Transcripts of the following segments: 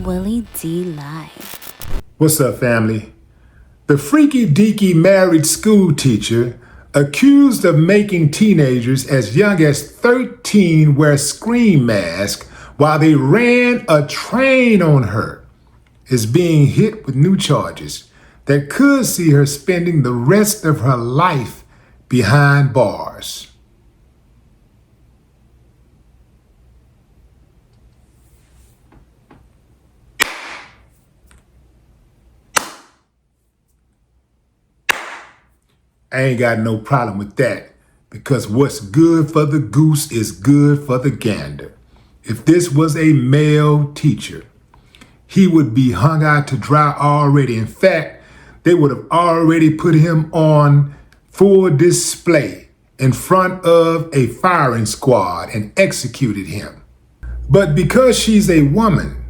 Willie D Live. What's up, family? The freaky deaky married school teacher accused of making teenagers as young as 13 wear scream masks while they ran a train on her is being hit with new charges that could see her spending the rest of her life behind bars. I ain't got no problem with that, because what's good for the goose is good for the gander. If this was a male teacher, he would be hung out to dry already. In fact, they would have already put him on full display in front of a firing squad and executed him. But because she's a woman,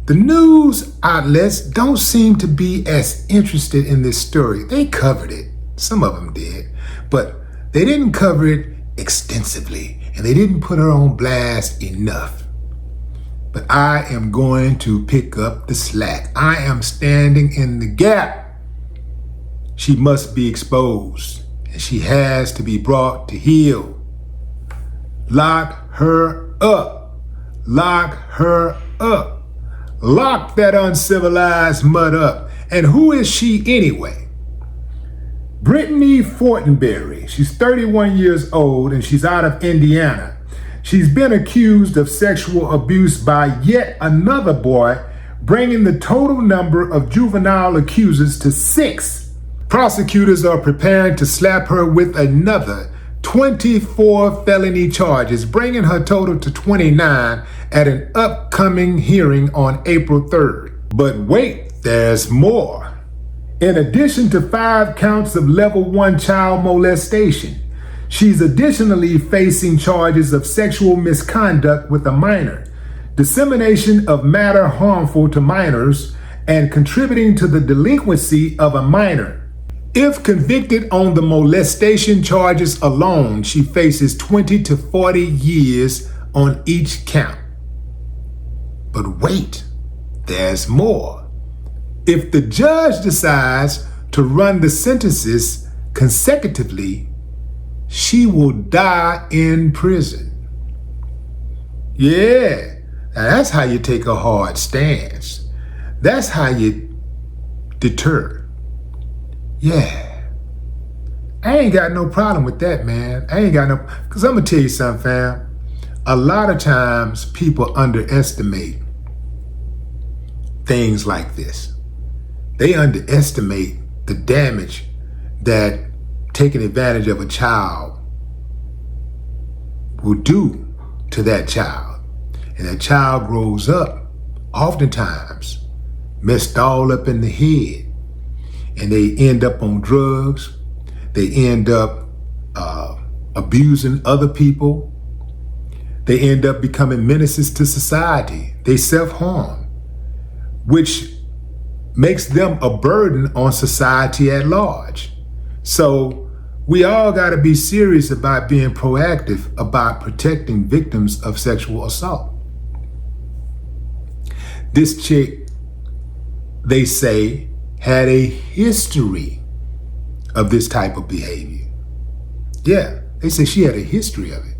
the news outlets don't seem to be as interested in this story. They covered it. Some of them did, but they didn't cover it extensively, and they didn't put her on blast enough. But I am going to pick up the slack. I am standing in the gap. She must be exposed, and she has to be brought to heel. Lock her up. Lock her up. Lock that uncivilized mud up. And who is she anyway? Brittany Fortenberry, she's 31 years old and she's out of Indiana. She's been accused of sexual abuse by yet another boy, bringing the total number of juvenile accusers to 6. Prosecutors are preparing to slap her with another 24 felony charges, bringing her total to 29 at an upcoming hearing on April 3rd. But wait, there's more. In addition to 5 counts of level 1 child molestation, she's additionally facing charges of sexual misconduct with a minor, dissemination of matter harmful to minors, and contributing to the delinquency of a minor. If convicted on the molestation charges alone, she faces 20 to 40 years on each count. But wait, there's more. If the judge decides to run the sentences consecutively, she will die in prison. Yeah, now that's how you take a hard stance. That's how you deter. Yeah. I ain't got no problem with that, man. Because I'm going to tell you something, fam. A lot of times people underestimate things like this. They underestimate the damage that taking advantage of a child will do to that child. And that child grows up, oftentimes, messed all up in the head. And they end up on drugs. They end up abusing other people. They end up becoming menaces to society. They self-harm, which makes them a burden on society at large. So we all got to be serious about being proactive about protecting victims of sexual assault. This chick, they say, had a history of this type of behavior. Yeah, they say she had a history of it.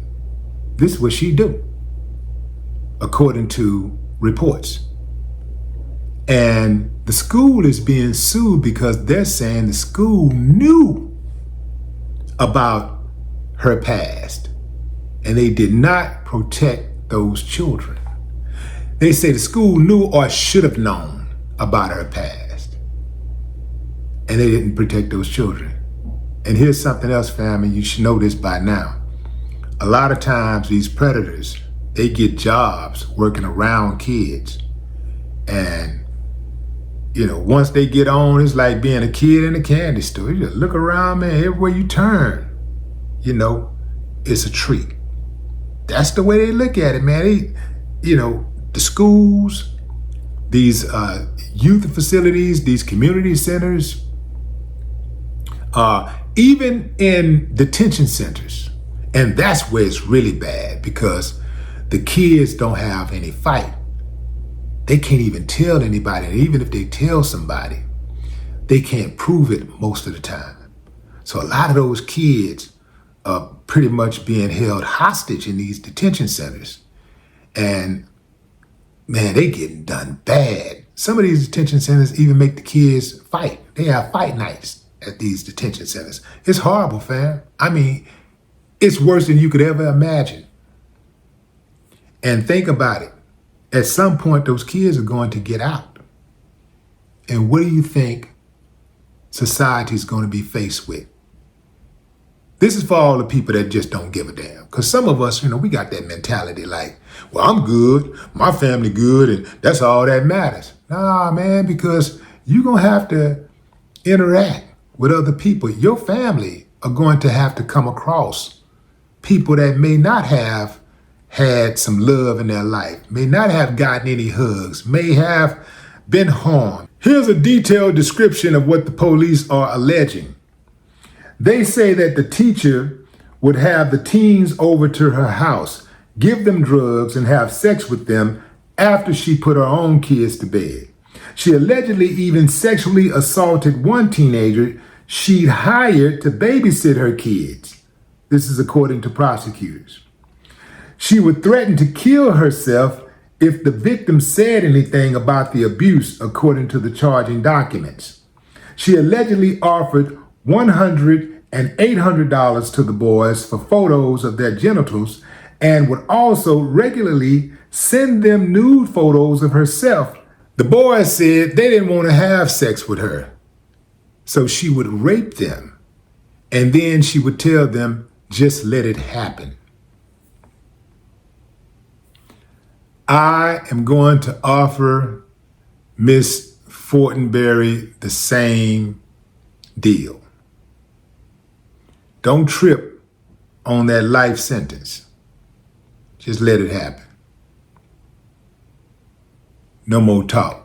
This is what she do, according to reports. And the school is being sued because they're saying the school knew about her past and they did not protect those children. They say the school knew or should have known about her past and they didn't protect those children. And here's something else, family, you should know this by now. A lot of times these predators, they get jobs working around kids. And once they get on, it's like being a kid in a candy store. You just look around, man, everywhere you turn, it's a treat. That's the way they look at it, man. The schools, these youth facilities, these community centers, even in detention centers. And that's where it's really bad, because the kids don't have any fight. they can't even tell anybody. And even if they tell somebody, they can't prove it most of the time. So a lot of those kids are pretty much being held hostage in these detention centers. And man, they getting done bad. Some of these detention centers even make the kids fight. They have fight nights at these detention centers. It's horrible, fam. I mean, it's worse than you could ever imagine. And think about it. At some point, those kids are going to get out. And what do you think society is going to be faced with? This is for all the people that just don't give a damn. Because some of us, we got that mentality like, well, I'm good, my family good, and that's all that matters. Nah, man, because you're going to have to interact with other people. Your family are going to have to come across people that may not have had some love in their life, may not have gotten any hugs, may have been harmed. Here's a detailed description of what the police are alleging. They say that the teacher would have the teens over to her house, give them drugs, and have sex with them after she put her own kids to bed. She allegedly even sexually assaulted one teenager she'd hired to babysit her kids. This is according to prosecutors. She would threaten to kill herself if the victim said anything about the abuse, according to the charging documents. She allegedly offered $100 and $800 to the boys for photos of their genitals and would also regularly send them nude photos of herself. The boys said they didn't want to have sex with her, so she would rape them, and then she would tell them, just let it happen. I am going to offer Miss Fortenberry the same deal. Don't trip on that life sentence. Just let it happen. No more talk.